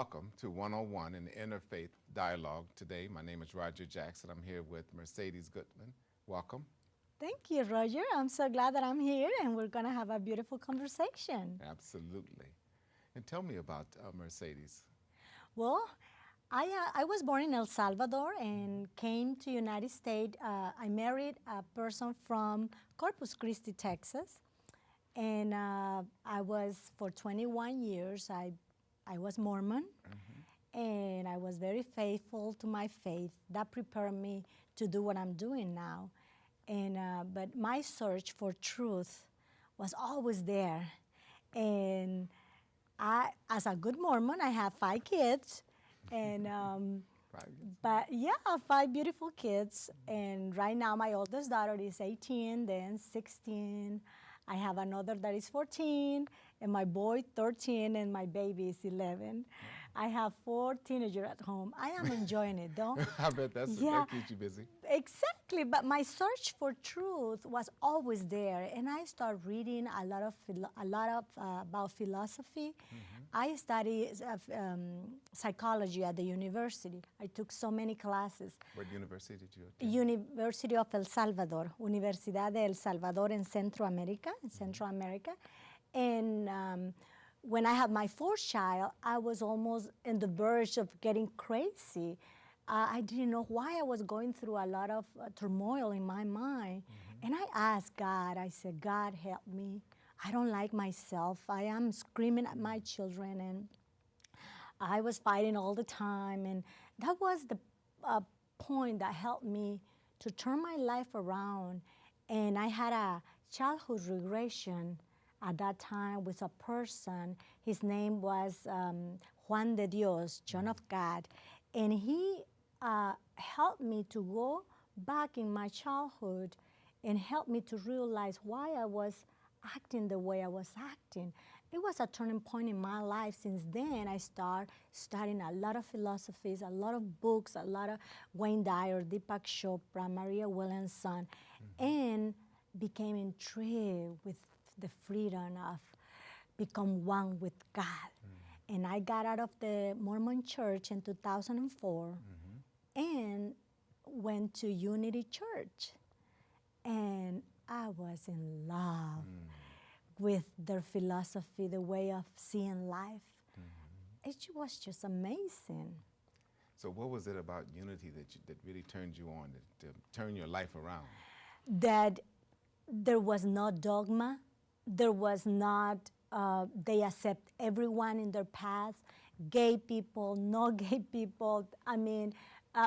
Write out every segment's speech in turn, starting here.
welcome to 101 in the Interfaith Dialogue. Today, my name is Roger Jackson. I'm here with Mercedes Goodman. Welcome. Thank you, Roger. I'm so glad that I'm here, and we're going to have a beautiful conversation. Absolutely. And tell me about Mercedes. Well, I was born in El Salvador and came to United States. I married a person from Corpus Christi, Texas, and I was for 21 years. I was Mormon, and I was very faithful to my faith. That prepared me to do what I'm doing now. And but my search for truth was always there. And I, as a good Mormon, I have 5 kids, and but yeah, 5 beautiful kids. And right now, my oldest daughter is 18, then 16. I have another that is 14, and my boy 13, and my baby is 11. I have 4 teenagers at home. I am enjoying it, though. I bet that keeps you busy. Exactly, but my search for truth was always there, and I started reading a lot of about philosophy. I studied psychology at the university. I took so many classes. What university did you attend? University of El Salvador, Universidad de El Salvador in Central America. And when I had my 4th child, I was almost on the verge of getting crazy. I didn't know why I was going through a lot of turmoil in my mind. And I asked God, I said, God, help me. I don't like myself. I am screaming at my children, and I was fighting all the time. And that was the point that helped me to turn my life around. And I had a childhood regression at that time with a person. His name was Juan de Dios, John of God. And he helped me to go back in my childhood and helped me to realize why I was acting the way I was acting. It was a turning point in my life. Since then, I started studying a lot of philosophies, a lot of books, a lot of Wayne Dyer, Deepak Chopra, Maria Williamson, and became intrigued with the freedom of become one with God. And I got out of the Mormon church in 2004 and went to Unity Church. And I was in love with their philosophy, the way of seeing life. It was just amazing. So what was it about Unity that really turned you on, to turn your life around? That there was no dogma. There was not, they accept everyone in their path, gay people, no gay people, I mean,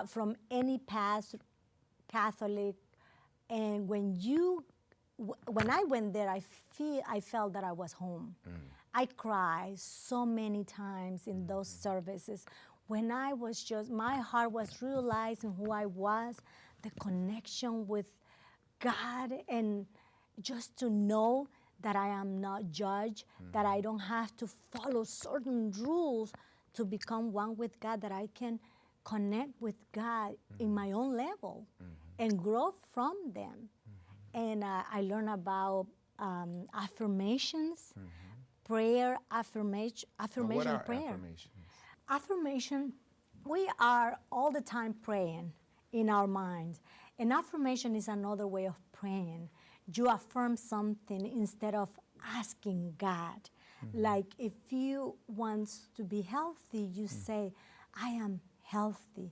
from any past, Catholic. And when I went there, I felt that I was home. I cried so many times in those services. When I was just, my heart was realizing who I was, the connection with God, and just to know that I am not judged, that I don't have to follow certain rules to become one with God, that I can connect with God in my own level and grow from them. And I learned about affirmations, prayer, affirmation What are prayer. affirmations? Affirmation, we are all the time praying in our minds. And affirmation is another way of praying. You affirm something instead of asking God. Like if you want to be healthy, you say, I am healthy.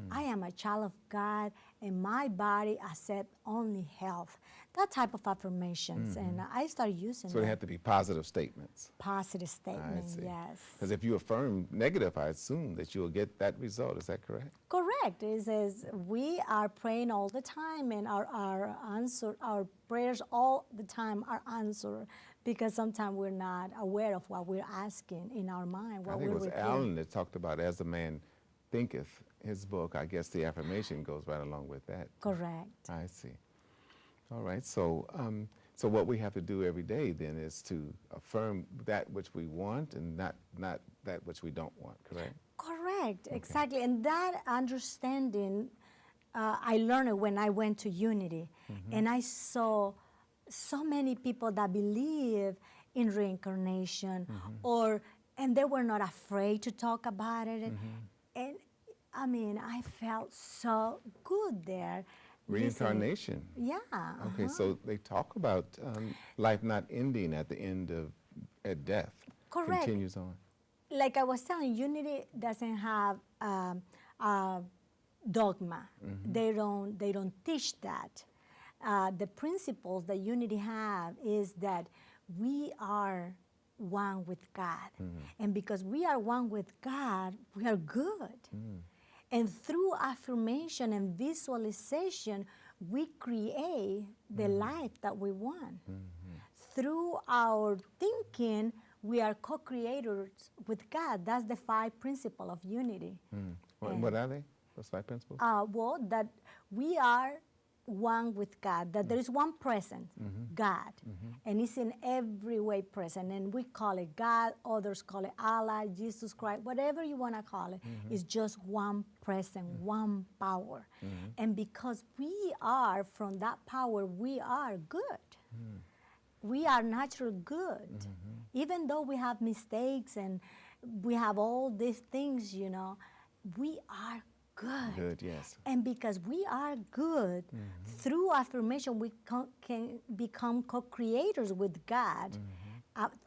I am a child of God, and my body accepts only health. That type of affirmations, and I started using So they have to be positive statements. positive statements, I see. yes. Because if you affirm negative, I assume that you'll get that result. Is that correct? Correct. It says we are praying all the time, and our prayers all the time are answered, because sometimes we're not aware of what we're asking in our mind. What I think it was repeating. Allen that talked about as a man thinketh, his book. I guess the affirmation goes right along with that. Correct. I see. All right. So what we have to do every day then is to affirm that which we want and not that which we don't want. Correct? Correct. Exactly. And that understanding, I learned it when I went to Unity, and I saw so many people that believe in reincarnation or and they were not afraid to talk about it. And I mean, I felt so good there. listening. Reincarnation. Yeah. Okay, so they talk about life not ending at the end of at death. Correct. Continues on. Like I was telling, unity doesn't have a dogma. They don't teach that. The principles that unity have is that we are one with God, and because we are one with God, we are good. And through affirmation and visualization, we create the life that we want. Through our thinking, we are co-creators with God. That's the 5 principles of unity. What are they? Those 5 principles? Well, that we are one with God, that there is one present, God, and it's in every way present. And we call it God, others call it Allah, Jesus Christ, whatever you want to call it, it's just one present, one power. And because we are from that power, we are good. We are natural good. Even though we have mistakes and we have all these things, you know, we are good. Good, yes. And because we are good, through affirmation, we can become co-creators with God.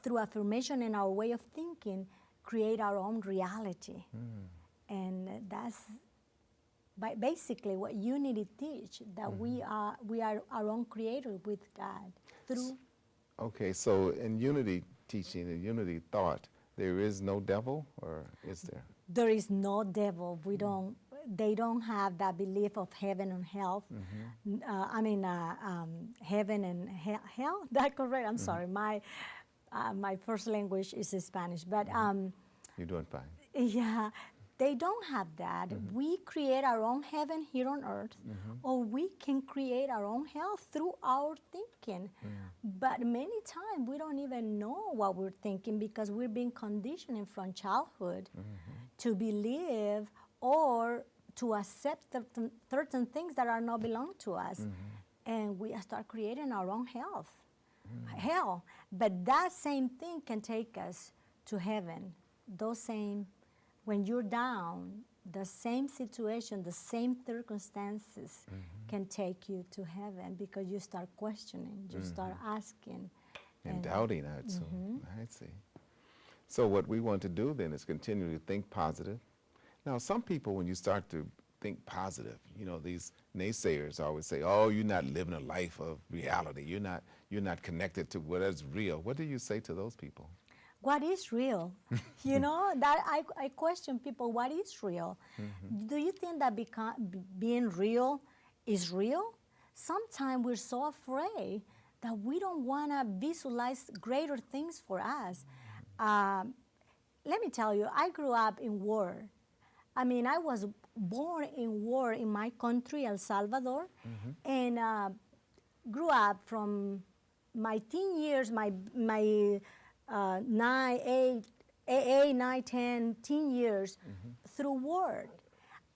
Through affirmation and our way of thinking, create our own reality. And that's basically what unity teach, that we are our own creator with God. Through Okay, so in unity teaching and unity thought, there is no devil, or is there? there is no devil. They don't have that belief of heaven and hell. Heaven and hell. That correct? I'm sorry. My first language is Spanish, but You're doing fine. yeah, they don't have that. We create our own heaven here on earth, or we can create our own hell through our thinking. But many times we don't even know what we're thinking because we're being conditioned from childhood to believe or to accept certain things that are not belong to us. And we start creating our own hell. But that same thing can take us to heaven. Those same, when you're down, the same situation, the same circumstances can take you to heaven because you start questioning, you start asking. And doubting that, so I see. So what we want to do then is continue to think positive. Now, some people, when you start to think positive, you know, these naysayers always say, "Oh, you're not living a life of reality. You're not connected to what is real." What do you say to those people? What is real? You know, that I question people, what is real? Do you think that being real is real? Sometimes we're so afraid that we don't want to visualize greater things for us. Let me tell you, I grew up in war. I mean, I was born in war in my country, El Salvador, and grew up from my teen years, my 9, 10, teen years through war.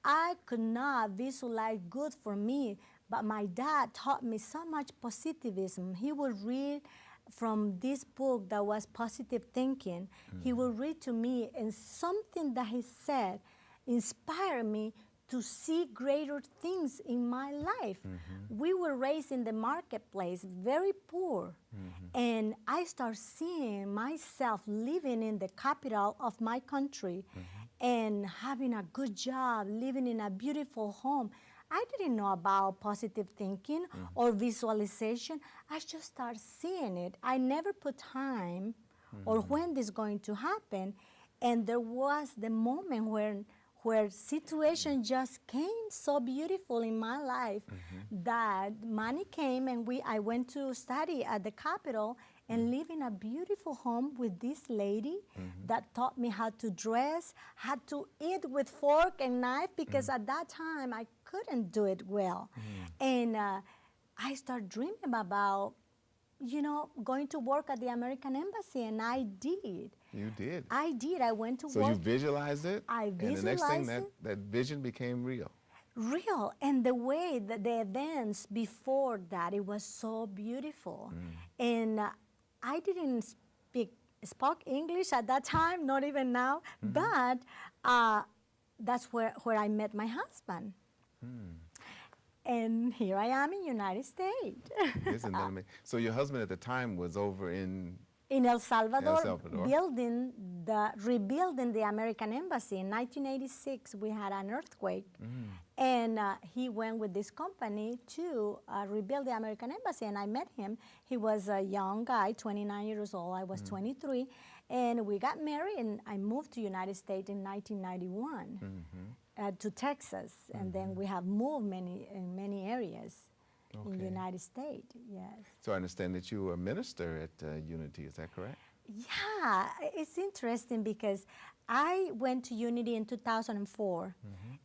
I could not visualize good for me, but my dad taught me so much positivism. He would read from this book that was positive thinking. He would read to me, and something that he said inspired me to see greater things in my life. We were raised in the marketplace, very poor. And I started seeing myself living in the capital of my country and having a good job, living in a beautiful home. I didn't know about positive thinking or visualization. I just started seeing it. I never put time or when this is going to happen. And there was the moment where situation just came so beautiful in my life that money came and I went to study at the Capitol and live in a beautiful home with this lady that taught me how to dress, how to eat with fork and knife, because at that time I couldn't do it well. And I started dreaming about, you know, going to work at the American Embassy, and I did. You did. I did. I went to work. So you visualized it? I And the next thing, visualized that vision became real. Real. And the way that the events before that, it was so beautiful. And I didn't speak spoke English at that time, not even now, but that's where I met my husband. And here I am in United States. Isn't that amazing? So your husband at the time was over in El Salvador, Salvador. rebuilding the American Embassy. In 1986, we had an earthquake, and he went with this company to rebuild the American Embassy, and I met him. He was a young guy, 29 years old. I was 23, and we got married, and I moved to United States in 1991 to Texas, and then we have moved in many areas. In the United States, yes. So I understand that you were a minister at Unity, is that correct? Yeah, it's interesting because I went to Unity in 2004,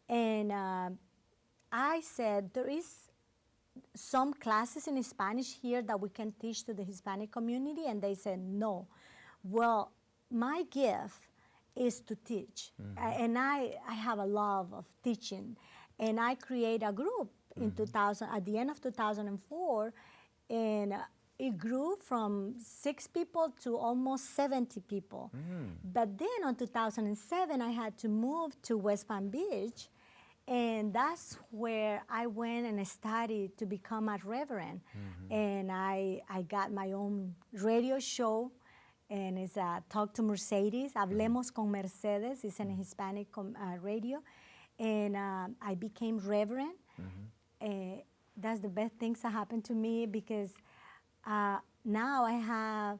and I said there is some classes in Spanish here that we can teach to the Hispanic community, and they said no. Well, my gift is to teach, and I have a love of teaching, and I create a group in 2000, at the end of 2004, and it grew from 6 people to almost 70 people. But then in 2007, I had to move to West Palm Beach, and that's where I went and studied to become a reverend. And I got my own radio show, and it's Talk to Mercedes, Hablemos con Mercedes, it's an Hispanic radio, and I became reverend. That's the best things that happened to me because now I have,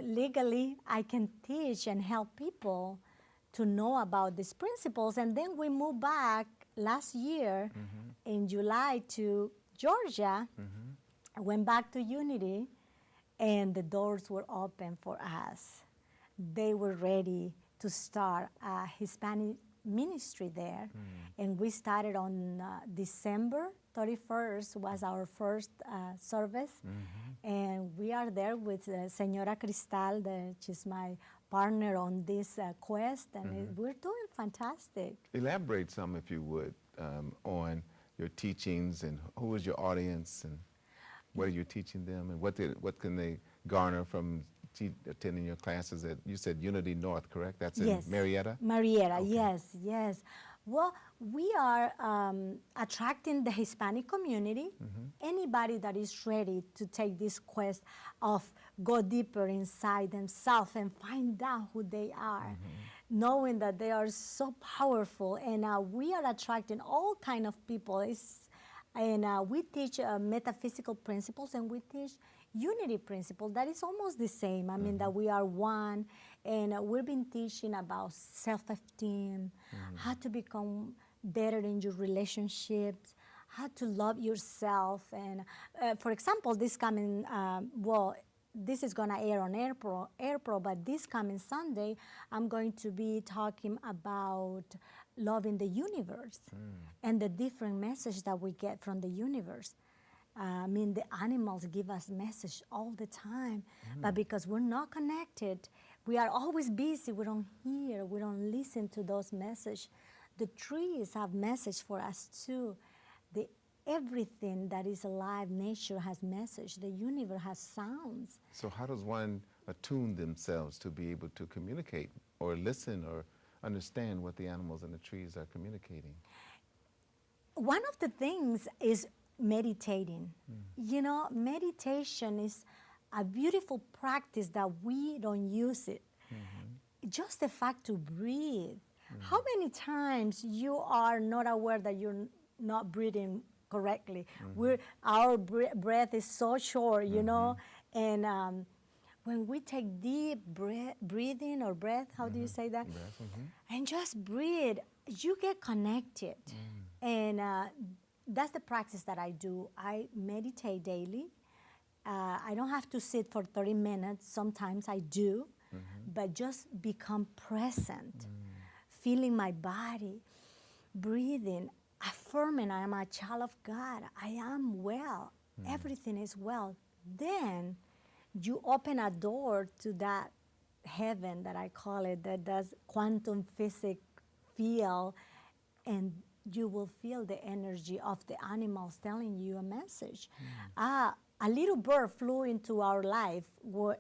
legally, I can teach and help people to know about these principles. And then we moved back last year in July to Georgia. I went back to Unity, and the doors were open for us. They were ready to start a Hispanic Ministry there, and we started on December 31st was our first service, and we are there with Señora Cristal, she's my partner on this quest, and we're doing fantastic. Elaborate some, if you would, on your teachings and who is your audience and what are you teaching them, and what can they garner from attending your classes at, you said Unity North, correct? That's in Marietta? Marietta, okay. Yes. Well, we are attracting the Hispanic community, anybody that is ready to take this quest of go deeper inside themselves and find out who they are, knowing that they are so powerful. And we are attracting all kind of people. And we teach metaphysical principles, and we teach unity principle that is almost the same. I mean, that we are one, and we've been teaching about self-esteem, how to become better in your relationships, how to love yourself. And for example, this coming, this is gonna air on April, but this coming Sunday, I'm going to be talking about loving the universe and the different message that we get from the universe. I mean, the animals give us message all the time, but because we're not connected, we are always busy, we don't hear, we don't listen to those messages. The trees have message for us too. Everything that is alive, nature has message. The universe has sounds. So how does one attune themselves to be able to communicate or listen or understand what the animals and the trees are communicating? One of the things is meditating. You know, meditation is a beautiful practice that we don't use it. Just the fact to breathe. How many times you are not aware that you're not breathing correctly? Our breath is so short, you know, and when we take deep breathing or breath, how do you say that? Breath, and just breathe, you get connected. And that's the practice that I do. I meditate daily. I don't have to sit for 30 minutes. Sometimes I do, but just become present, feeling my body, breathing, affirming I am a child of God. I am well. Everything is well. Then you open a door to that heaven that I call it, that does quantum physics feel, and you will feel the energy of the animals telling you a message. A little bird flew into our life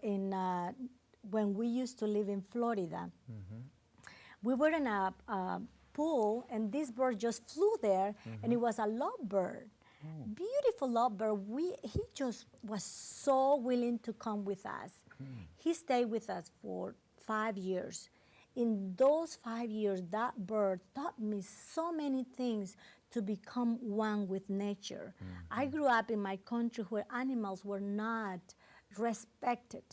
in when we used to live in Florida. We were in a pool, and this bird just flew there, and it was a lovebird. Beautiful lovebird. He just was so willing to come with us. He stayed with us for 5 years. In those 5 years, that bird taught me so many things to become one with nature. I grew up in my country where animals were not respected,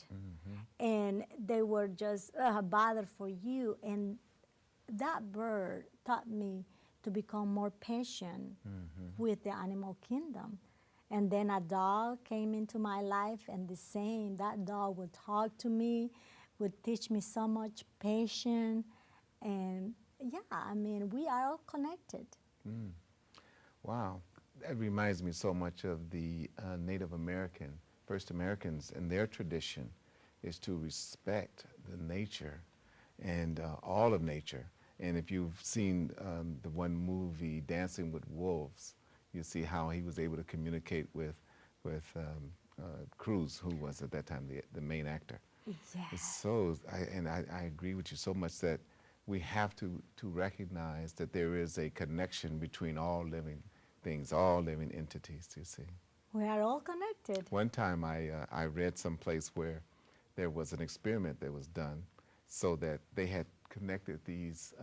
and they were just bothered for you. And that bird taught me to become more patient with the animal kingdom. And then a dog came into my life, and the same, that dog would talk to me, would teach me so much patience. And yeah, I mean, we are all connected. Wow. That reminds me so much of the Native American, First Americans, and their tradition is to respect the nature and all of nature. And if you've seen the one movie, Dancing with Wolves, you see how he was able to communicate with Cruz, who was at that time the main actor. It's so, I agree with you so much that we have to recognize that there is a connection between all living things, all living entities, you see. We are all connected. One time I read someplace where there was an experiment that was done so that they had connected these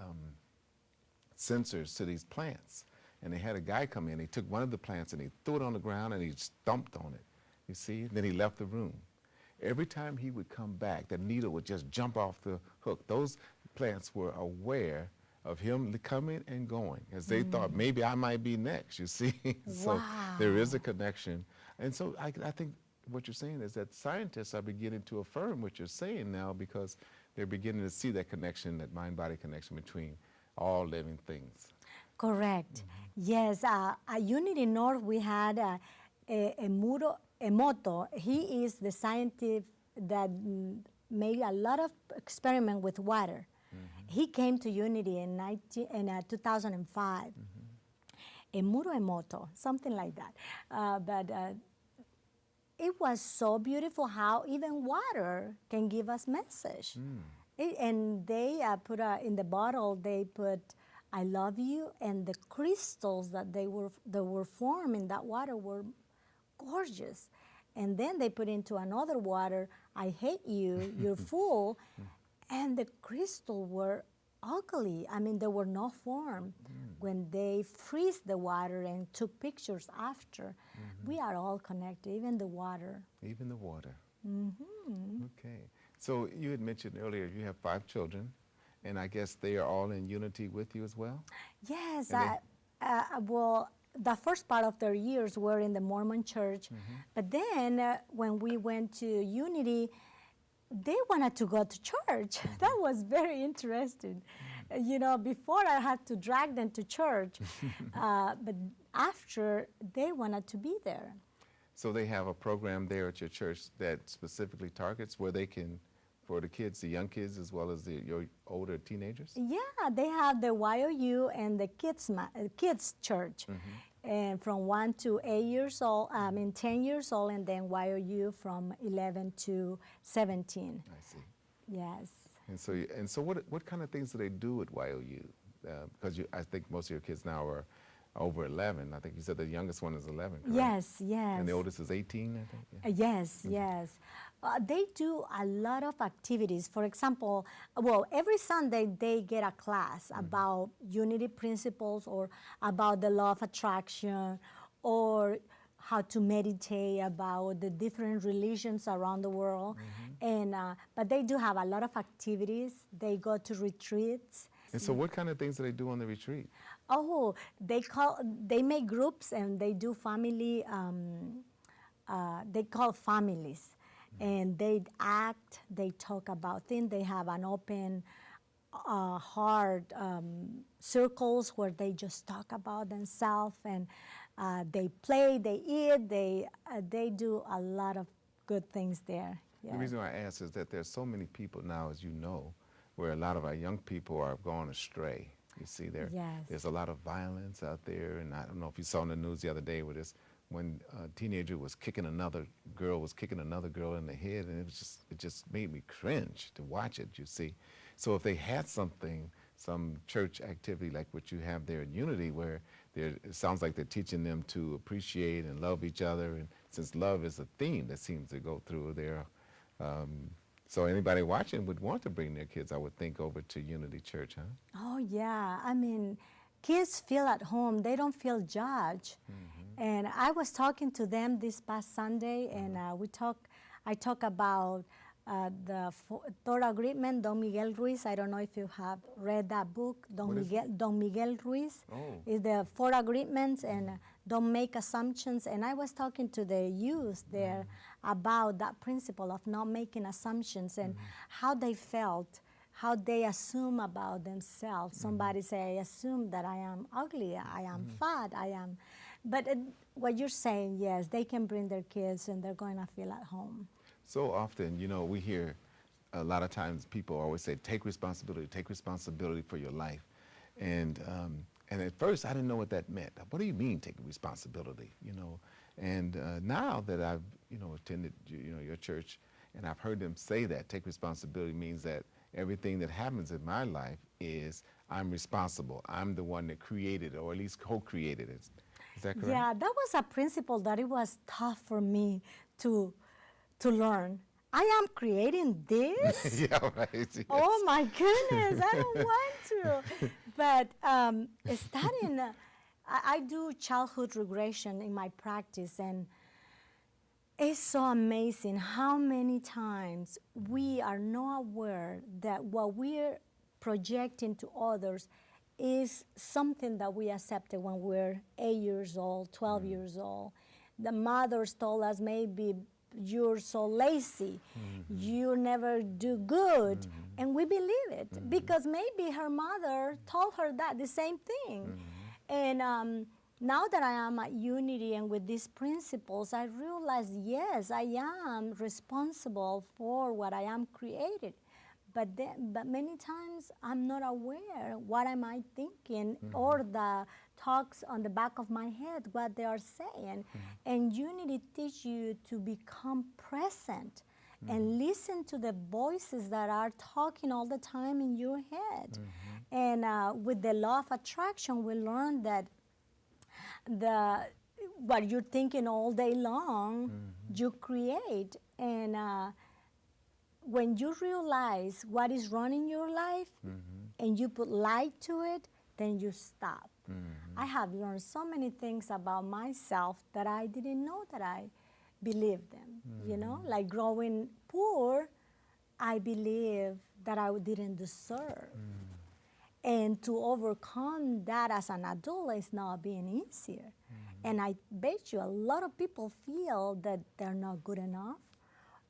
sensors to these plants. And they had a guy come in, he took one of the plants and he threw it on the ground and he stomped on it, you see? Then he left the room. Every time he would come back, the needle would just jump off the hook. Those plants were aware of him coming and going, as they thought, maybe I might be next, you see? So there is a connection. And so I think what you're saying is that scientists are beginning to affirm what you're saying now, because they're beginning to see that connection, that mind-body connection between all living things. Correct. Yes, at Unity North, we had Emoto. He is the scientist that made a lot of experiment with water. He came to Unity in 2005. Emuro Emoto, something like that. But it was so beautiful how even water can give us message. And they put in the bottle, they put I love you, and the crystals that were formed in that water were gorgeous. And then they put into another water, I hate you, you're full, and the crystals were ugly. I mean, they were not formed. When they freeze the water and took pictures after, we are all connected, even the water. Even the water. Okay. So you had mentioned earlier you have 5 children, and I guess they are all in unity with you as well? Yes. Well, the first part of their years were in the Mormon church, but then when we went to Unity, they wanted to go to church. That was very interesting. You know, before I had to drag them to church, but after they wanted to be there. So they have a program there at your church that specifically targets where they can, for the kids, the young kids, as well as your older teenagers? Yeah, they have the YOU and the kids church. And from 1 to 8 years old, 10 years old, and then YOU from 11 to 17. I see. Yes. And so what kind of things do they do at YOU? Because I think most of your kids now are over 11. I think you said the youngest one is 11, correct? Yes, yes. And the oldest is 18, I think? Yeah. Yes, yes. They do a lot of activities. For example, well, every Sunday they get a class about unity principles or about the law of attraction or how to meditate, about the different religions around the world. And but they do have a lot of activities. They go to retreats. And so what kind of things do they do on the retreat? Oh, they make groups and they do family, they call families. And they act, they talk about things. They have an open heart circles where they just talk about themselves, and they play, they eat, they do a lot of good things there. Yes. The reason why I ask is that there's so many people now, as you know, where a lot of our young people are going astray. You see, there's a lot of violence out there, and I don't know if you saw in the news the other day where this when a teenager was kicking another girl in the head, and it just made me cringe to watch it, you see. So if they had something, some church activity like what you have there in Unity, where it sounds like they're teaching them to appreciate and love each other, and since love is a theme that seems to go through there, so anybody watching would want to bring their kids, I would think, over to Unity Church, huh? Oh, yeah. I mean, kids feel at home. They don't feel judged. And I was talking to them this past Sunday, and I talk about the Third Agreement, Don Miguel Ruiz. I don't know if you have read that book, Don Miguel Ruiz. Oh. Is the Four Agreements, and don't make assumptions. And I was talking to the youth there about that principle of not making assumptions and how they felt, how they assume about themselves. Somebody say, I assume that I am ugly, I am fat, I am. But what you're saying, yes, they can bring their kids and they're going to feel at home. So often, you know, we hear a lot of times people always say, take responsibility for your life. And at first I didn't know what that meant. What do you mean taking responsibility, you know? And now that I've, you know, attended, you know, your church, and I've heard them say that, take responsibility means that everything that happens in my life is I'm responsible. I'm the one that created it, or at least co-created it. Is that correct? Yeah, that was a principle that it was tough for me to learn. I am creating this? Yeah, right. Yes. Oh my goodness, I don't want to. But studying, I do childhood regression in my practice, and it's so amazing how many times we are not aware that what we're projecting to others is something that we accepted when we're 8 years old, 12 years old. The mothers told us maybe you're so lazy, you never do good, and we believe it because maybe her mother told her that the same thing. And now that I am at Unity and with these principles, I realize, yes, I am responsible for what I am created. But many times I'm not aware what am I thinking or the talks on the back of my head, what they are saying. And Unity teach you to become present and listen to the voices that are talking all the time in your head. And with the law of attraction, we learn that what you're thinking all day long, you create. And when you realize what is wrong in your life and you put light to it, then you stop. I have learned so many things about myself that I didn't know that I believed them. You know, like growing poor, I believe that I didn't deserve. And to overcome that as an adult is not being easier. And I bet you a lot of people feel that they're not good enough.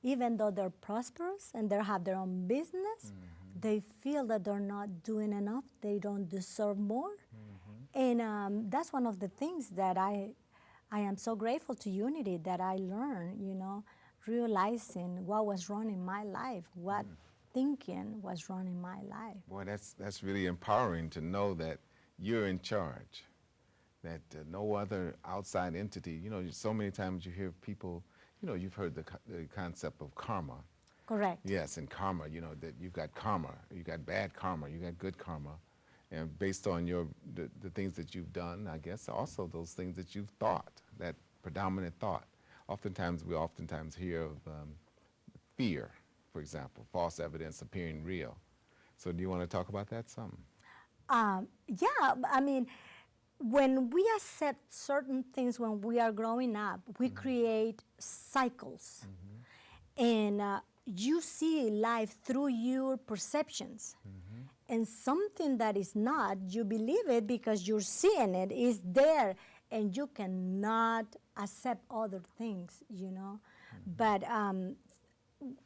Even though they're prosperous and they have their own business, they feel that they're not doing enough, they don't deserve more. And that's one of the things that I am so grateful to Unity that I learned, you know, realizing what was wrong in my life, what thinking was wrong in my life. Boy, that's really empowering to know that you're in charge, that no other outside entity, you know, so many times you hear people, you know, you've heard the concept of karma. Correct. Yes, and karma, you know, that you've got karma, you got bad karma, you got good karma. And based on the things that you've done, I guess, also those things that you've thought, that predominant thought. We oftentimes hear of fear, for example, false evidence appearing real. So do you want to talk about that some? Yeah, I mean, when we accept certain things when we are growing up, we create cycles. And you see life through your perceptions. And something that is not, you believe it because you're seeing it, is there, and you cannot accept other things, you know. But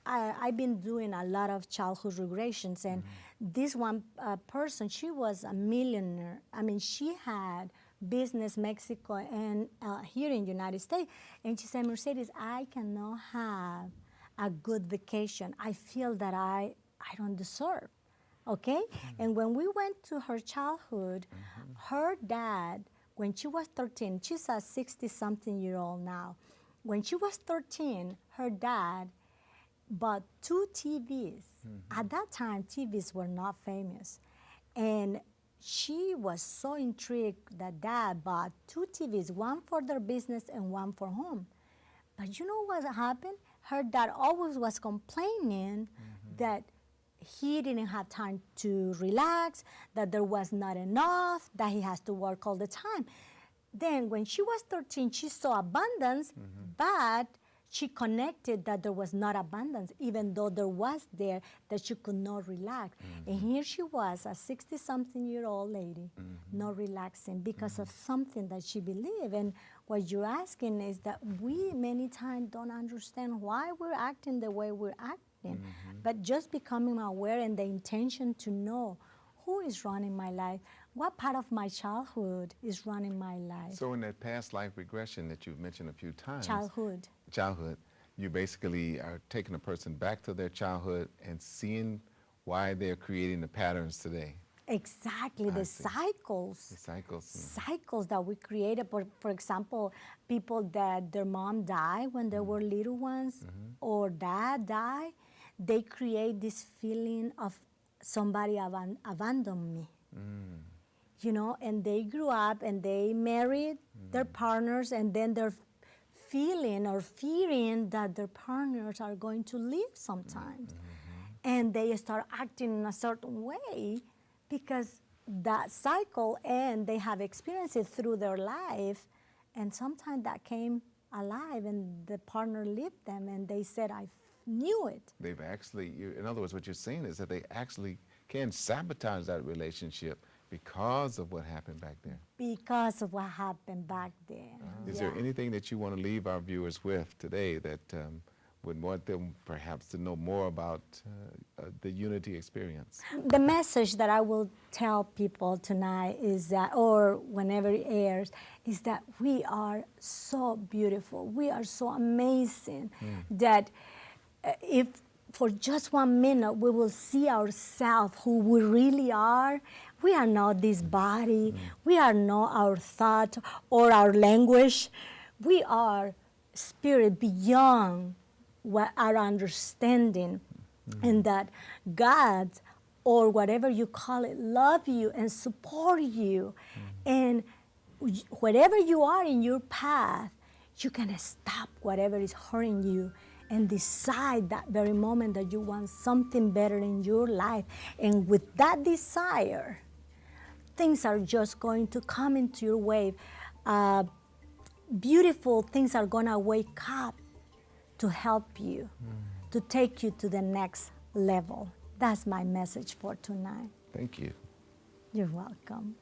I've been doing a lot of childhood regressions, and this one person, she was a millionaire. I mean, she had business Mexico and here in the United States, and she said, Mercedes, I cannot have a good vacation. I feel that I don't deserve, okay? And when we went to her childhood, her dad when she was 13, she's a 60-something-year-old now. When she was 13, her dad bought 2 TVs. At that time, TVs were not famous. And she was so intrigued that Dad bought 2 TVs, one for their business and one for home. But you know what happened? Her dad always was complaining that he didn't have time to relax, that there was not enough, that he has to work all the time. Then when she was 13, she saw abundance, but she connected that there was not abundance, even though there was there, that she could not relax. And here she was, a 60-something-year-old lady, not relaxing because of something that she believed. And what you're asking is that we many times don't understand why we're acting the way we're acting. But just becoming aware and the intention to know who is running my life, what part of my childhood is running my life. So in that past life regression that you've mentioned a few times, Childhood, you basically are taking a person back to their childhood and seeing why they're creating the patterns today. exactly, I the see. cycles. The cycles. Cycles that we created. For example, people that their mom died when they were little ones, or dad died, they create this feeling of somebody abandoned me. You know, and they grew up and they married their partners, and then they're feeling or fearing that their partners are going to leave sometimes. And they start acting in a certain way because that cycle, and they have experienced it through their life, and sometimes that came alive and the partner left them and they said, I knew it. They've actually, in other words, what you're saying is that they actually can sabotage that relationship because of what happened back there. Because of what happened back then. Is there anything that you want to leave our viewers with today that would want them perhaps to know more about the unity experience? The message that I will tell people tonight is that, or whenever it airs, is that we are so beautiful. We are so amazing that if for just 1 minute we will see ourselves who we really are. We are not this body. We are not our thought or our language. We are spirit beyond what our understanding, and that God, or whatever you call it, love you and support you. And wherever you are in your path, you can stop whatever is hurting you and decide that very moment that you want something better in your life. And with that desire, things are just going to come into your way. Beautiful things are going to wake up to help you, to take you to the next level. That's my message for tonight. Thank you. You're welcome.